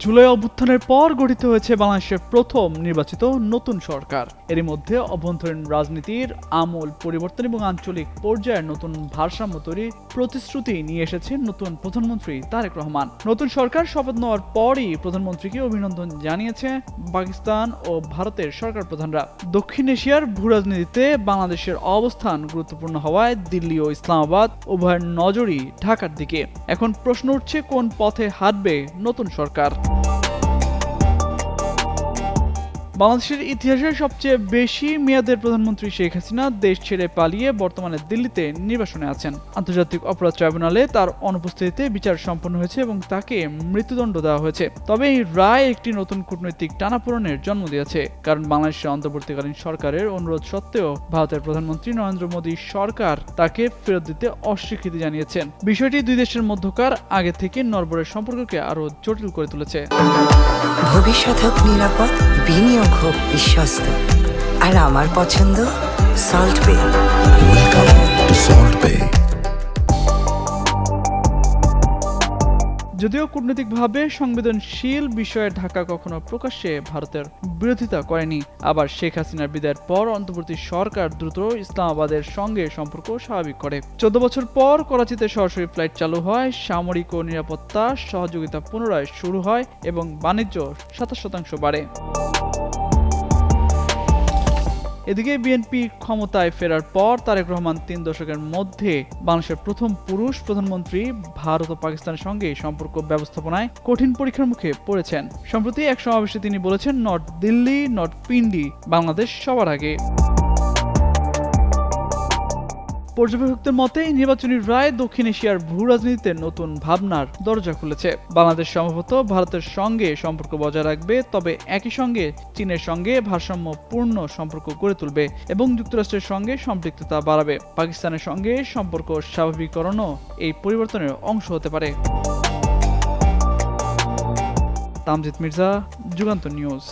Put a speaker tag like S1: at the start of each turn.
S1: জুলাই অভ্যুত্থানের পর গঠিত হয়েছে বাংলাদেশের প্রথম নির্বাচিত নতুন সরকার। এরই মধ্যে অভ্যন্তরীণ রাজনীতির আমূল পরিবর্তন এবং আঞ্চলিক পর্যায়ের নতুন ভারসাম্য তৈরির প্রতিশ্রুতি নিয়ে এসেছেন নতুন প্রধানমন্ত্রী তারেক রহমান। নতুন সরকার শপথ নেওয়ার পরই প্রধানমন্ত্রীকে অভিনন্দন জানিয়েছে পাকিস্তান ও ভারতের সরকার প্রধানরা। দক্ষিণ এশিয়ার ভূরাজনীতিতে বাংলাদেশের অবস্থান গুরুত্বপূর্ণ হওয়ায় দিল্লি ও ইসলামাবাদ উভয়ের নজরই ঢাকার দিকে। এখন প্রশ্ন উঠছে, কোন পথে হাঁটবে নতুন সরকার? বাংলাদেশের ইতিহাসে সবচেয়ে বেশি মেয়াদের প্রধানমন্ত্রী শেখ হাসিনা দেশ ছেড়ে পালিয়ে বর্তমানে দিল্লিতে নির্বাসনে আছেন। আন্তর্জাতিক অপরাধ ট্রাইব্যুনালে তার অনুপস্থিতিতে বিচার সম্পন্ন হয়েছে এবং তাকে মৃত্যুদণ্ড দেওয়া হয়েছে। তবে এই রায় একটি নতুন কূটনৈতিক টানাপোড়েনের জন্ম দিয়েছে, কারণ বাংলাদেশের অন্তর্বর্তীকালীন সরকারের অনুরোধ সত্ত্বেও ভারতের প্রধানমন্ত্রী নরেন্দ্র মোদী সরকার তাকে ফেরত দিতে অস্বীকৃতি জানিয়েছেন। বিষয়টি দুই দেশের মধ্যকার আগে থেকে নড়বড়ে সম্পর্ককে আরো জটিল করে তুলেছে।
S2: ভবিষ্যৎ হোক নিরাপদ, বিনিয়োগ হোক বিশ্বস্ত, আর আমার পছন্দ সল্ট বে।
S1: যদিও কূটনৈতিকভাবে সংবেদনশীল বিষয়ে ঢাকা কখনো প্রকাশ্যে ভারতের বিরোধিতা করেনি, আবার শেখ হাসিনার বিদায়ের পর অন্তর্বর্তী সরকার দ্রুত ইসলামাবাদের সঙ্গে সম্পর্ক স্বাভাবিক করে। 14 বছর পর করাচিতে সরাসরি ফ্লাইট চালু হয়, সামরিক ও নিরাপত্তা সহযোগিতা পুনরায় শুরু হয় এবং বাণিজ্য 27% বাড়ে। এদিকে বিএনপি ক্ষমতায় ফেরার পর তারেক রহমান 3 দশকের মধ্যে বাংলাদেশের প্রথম পুরুষ প্রধানমন্ত্রী ভারত ও পাকিস্তানের সঙ্গে সম্পর্ক ব্যবস্থাপনায় কঠিন পরীক্ষার মুখে পড়েছেন। সম্প্রতি এক সমাবেশে তিনি বলেছেন, নট দিল্লি, নট পিন্ডি, বাংলাদেশ সবার আগে। পর্যবেক্ষকদের মতে নির্বাচনী রায় দক্ষিণ এশিয়ার ভূ রাজনীতিতে নতুন ভাবনার দরজা খুলেছে। বাংলাদেশ সম্ভবত ভারতের সঙ্গে সম্পর্ক বজায় রাখবে, তবে একই সঙ্গে চীনের সঙ্গে ভারসাম্যপূর্ণ সম্পর্ক গড়ে তুলবে এবং যুক্তরাষ্ট্রের সঙ্গে সম্পৃক্ততা বাড়াবে। পাকিস্তানের সঙ্গে সম্পর্ক স্বাভাবিকীকরণও এই পরিবর্তনের অংশ হতে পারে। তামজিদ মির্জা, যুগান্তর নিউজ।